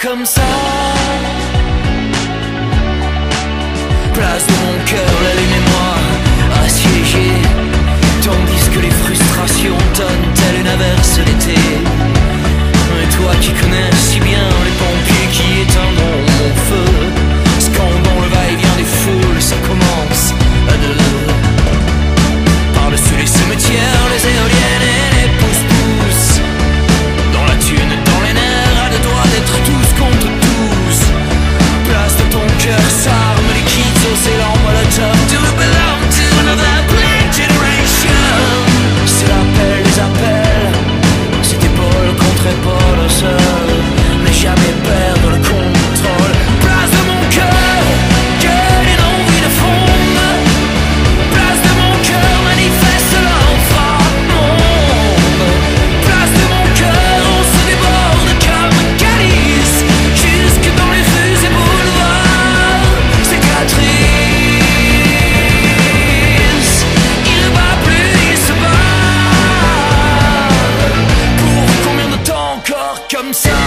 comme ça. Place de mon cœur, la lune et moi assiégés, tandis que les frustrations tonnent telle une averse d'été. Et toi qui connais si bien les pompiers qui éteindront mon feu, scandant le va-et-vient des foules, ça commence à deux. Par-dessus les cimetières, les éoliennes et les pousse-pousse, dans la thune, dans les nerfs, à deux doigts d'être tous contre tous. Place de ton cœur, s'arme les kids aux élans molotov. Do you belong to another black generation? C'est l'appel des appels, c'est épaule contre épaule seul, mais jamais perdre le contrôle. Place de mon cœur, que les envies de fondre. Place de mon cœur, manifeste l'inframonde. Place de mon cœur, on se déborde comme un calice, jusque dans les rues et boulevards. Cicatrice, il ne bat plus, il se bat. Pour combien de temps encore comme ça?